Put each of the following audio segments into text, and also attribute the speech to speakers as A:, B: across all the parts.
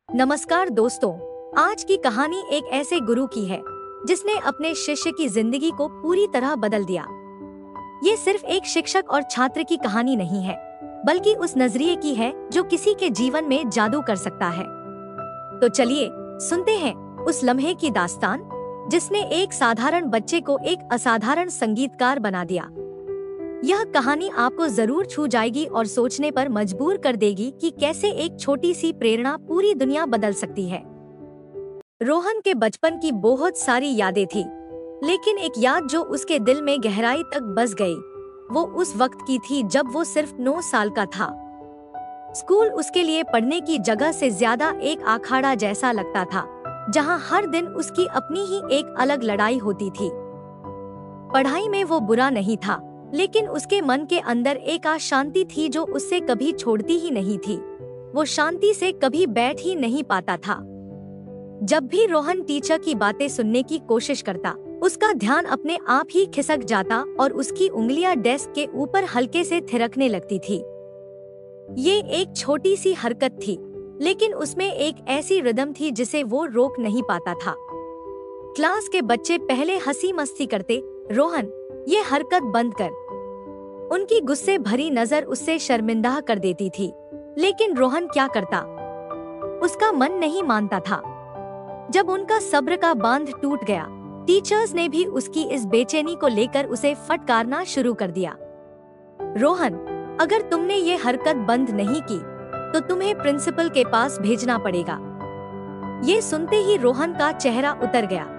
A: नमस्कार दोस्तों, आज की कहानी एक ऐसे गुरु की है जिसने अपने शिष्य की जिंदगी को पूरी तरह बदल दिया। ये सिर्फ एक शिक्षक और छात्र की कहानी नहीं है, बल्कि उस नजरिए की है जो किसी के जीवन में जादू कर सकता है। तो चलिए सुनते हैं उस लम्हे की दास्तान जिसने एक साधारण बच्चे को एक असाधारण संगीतकार बना दिया। यह कहानी आपको जरूर छू जाएगी और सोचने पर मजबूर कर देगी कि कैसे एक छोटी सी प्रेरणा पूरी दुनिया बदल सकती है। रोहन के बचपन की बहुत सारी यादें थी, लेकिन एक याद जो उसके दिल में गहराई तक बस गई, वो उस वक्त की थी जब वो सिर्फ 9 साल का था। स्कूल उसके लिए पढ़ने की जगह से ज्यादा एक अखाड़ा जैसा लगता था, जहाँ हर दिन उसकी अपनी ही एक अलग लड़ाई होती थी। पढ़ाई में वो बुरा नहीं था, लेकिन उसके मन के अंदर एक अशांति थी जो उससे कभी छोड़ती ही नहीं थी। वो शांति से कभी बैठ ही नहीं पाता था। जब भी रोहन टीचर की बातें सुनने की कोशिश करता, उसका ध्यान अपने आप ही खिसक जाता और उसकी उंगलियां डेस्क के ऊपर हल्के से थिरकने लगती थी। ये एक छोटी सी हरकत थी, लेकिन उसमें एक ऐसी रिदम थी जिसे वो रोक नहीं पाता था। क्लास के बच्चे पहले हंसी मस्ती करते, रोहन ये हरकत बंद कर। उनकी गुस्से भरी नजर उससे शर्मिंदा कर देती थी, लेकिन रोहन क्या करता, उसका मन नहीं मानता था। जब उनका सब्र का बांध टूट गया, टीचर्स ने भी उसकी इस बेचैनी को लेकर उसे फटकारना शुरू कर दिया। रोहन, अगर तुमने ये हरकत बंद नहीं की, तो तुम्हें प्रिंसिपल के पास भेजना पड़ेगा। ये सुनते ही रोहन का चेहरा उतर गया।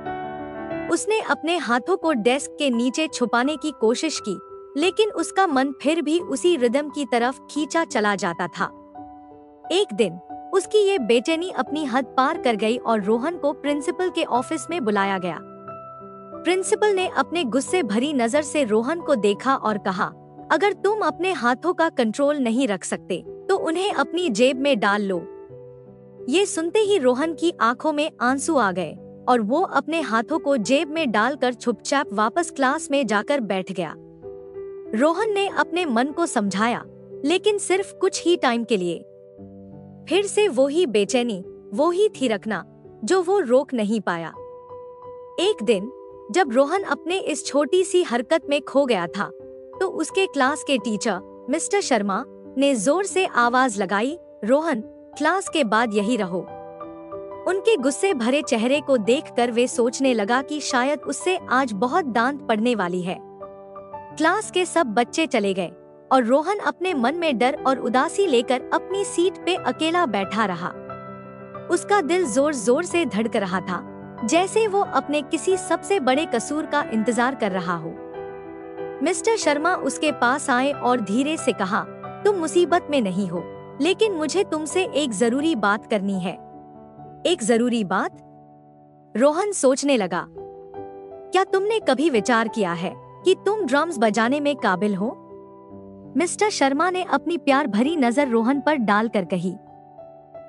A: उसने अपने हाथों को डेस्क के नीचे छुपाने की कोशिश की, लेकिन उसका मन फिर भी उसी रिदम की तरफ खींचा चला जाता था। एक दिन उसकी ये बेचैनी अपनी हद पार कर गई और रोहन को प्रिंसिपल के ऑफिस में बुलाया गया। प्रिंसिपल ने अपने गुस्से भरी नजर से रोहन को देखा और कहा, अगर तुम अपने हाथों का कंट्रोल नहीं रख सकते, तो उन्हें अपनी जेब में डाल लो। ये सुनते ही रोहन की आंखों में आंसू आ गए और वो अपने हाथों को जेब में डालकर चुपचाप वापस क्लास में जाकर बैठ गया। रोहन ने अपने मन को समझाया, लेकिन सिर्फ कुछ ही टाइम के लिए। फिर से वो ही बेचैनी, वो ही थिरकना, जो वो रोक नहीं पाया। एक दिन जब रोहन अपने इस छोटी सी हरकत में खो गया था, तो उसके क्लास के टीचर मिस्टर शर्मा ने जोर से आवाज लगाई, रोहन, क्लास के बाद यही रहो। उनके गुस्से भरे चेहरे को देखकर वे सोचने लगा कि शायद उससे आज बहुत डांट पड़ने वाली है। क्लास के सब बच्चे चले गए और रोहन अपने मन में डर और उदासी लेकर अपनी सीट पे अकेला बैठा रहा। उसका दिल जोर जोर से धड़क रहा था, जैसे वो अपने किसी सबसे बड़े कसूर का इंतजार कर रहा हो। मिस्टर शर्मा उसके पास आए और धीरे से कहा, तुम मुसीबत में नहीं हो, लेकिन मुझे तुमसे एक जरूरी बात करनी है। एक जरूरी बात? रोहन सोचने लगा, क्या तुमने कभी विचार किया है कि तुम ड्रम्स बजाने में काबिल हो? मिस्टर शर्मा ने अपनी प्यार भरी नजर रोहन पर डालकर कही।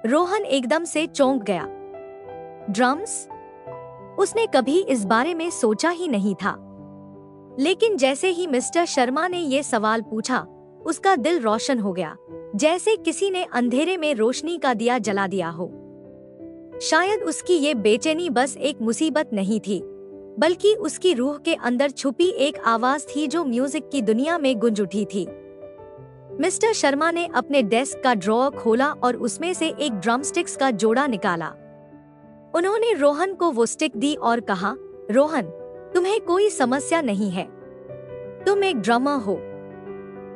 A: रोहन एकदम से चौंक गया। ड्रम्स? उसने कभी इस बारे में सोचा ही नहीं था। लेकिन जैसे ही मिस्टर शर्मा ने ये सवाल पूछा, उसका दिल रोशन हो गया, जैसे किसी ने अंधेरे में रोशनी का दिया जला दिया हो। शायद उसकी ये बेचैनी बस एक मुसीबत नहीं थी, बल्कि उसकी रूह के अंदर छुपी एक आवाज थी जो म्यूजिक की दुनिया में गूंज उठी थी। मिस्टर शर्मा ने अपने डेस्क का ड्रॉअर खोला और उसमें से एक ड्रमस्टिक्स का जोड़ा निकाला। उन्होंने रोहन को वो स्टिक दी और कहा, रोहन, तुम्हें कोई समस्या नहीं है, तुम एक ड्रमर हो।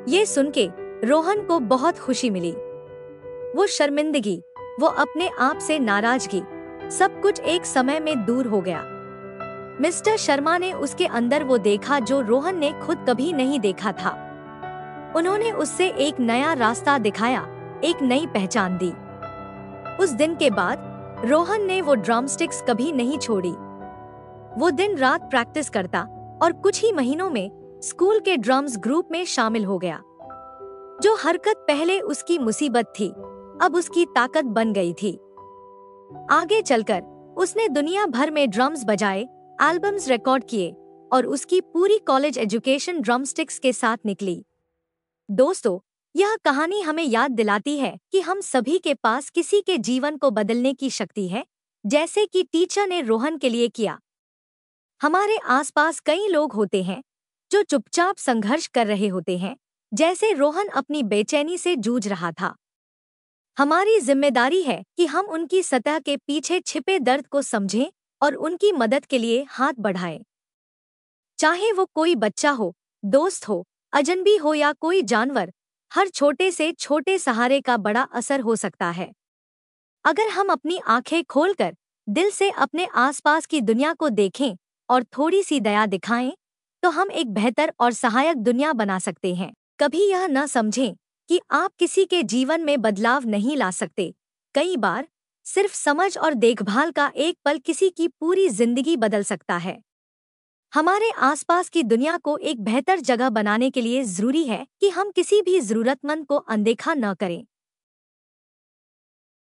A: ये सुन के रोहन को बहुत खुशी मिली। वो शर्मिंदगी, वो अपने आप से नाराजगी, सब कुछ एक समय में दूर हो गया। मिस्टर शर्मा ने उसके अंदर वो देखा जो रोहन ने खुद कभी नहीं देखा था। उन्होंने उससे एक नया रास्ता दिखाया, एक नई पहचान दी। उस दिन के बाद रोहन ने वो ड्रमस्टिक्स कभी नहीं छोड़ी। वो दिन रात प्रैक्टिस करता और कुछ ही महीनों में स्कूल के ड्रम्स ग्रुप में शामिल हो गया। जो हरकत पहले उसकी मुसीबत थी, अब उसकी ताकत बन गई थी। आगे चलकर उसने दुनिया भर में ड्रम्स बजाए, एल्बम्स रिकॉर्ड किए और उसकी पूरी कॉलेज एजुकेशन ड्रमस्टिक्स के साथ निकली। दोस्तों, यह कहानी हमें याद दिलाती है कि हम सभी के पास किसी के जीवन को बदलने की शक्ति है, जैसे कि टीचर ने रोहन के लिए किया। हमारे आसपास कई लोग होते हैं जो चुपचाप संघर्ष कर रहे होते हैं, जैसे रोहन अपनी बेचैनी से जूझ रहा था। हमारी जिम्मेदारी है कि हम उनकी सतह के पीछे छिपे दर्द को समझें और उनकी मदद के लिए हाथ बढ़ाएं। चाहे वो कोई बच्चा हो, दोस्त हो, अजनबी हो या कोई जानवर, हर छोटे से छोटे सहारे का बड़ा असर हो सकता है। अगर हम अपनी आंखें खोलकर दिल से अपने आसपास की दुनिया को देखें और थोड़ी सी दया दिखाएं, तो हम एक बेहतर और सहायक दुनिया बना सकते हैं। कभी यह न समझें कि आप किसी के जीवन में बदलाव नहीं ला सकते। कई बार सिर्फ समझ और देखभाल का एक पल किसी की पूरी जिंदगी बदल सकता है। हमारे आसपास की दुनिया को एक बेहतर जगह बनाने के लिए जरूरी है कि हम किसी भी जरूरतमंद को अनदेखा न करें।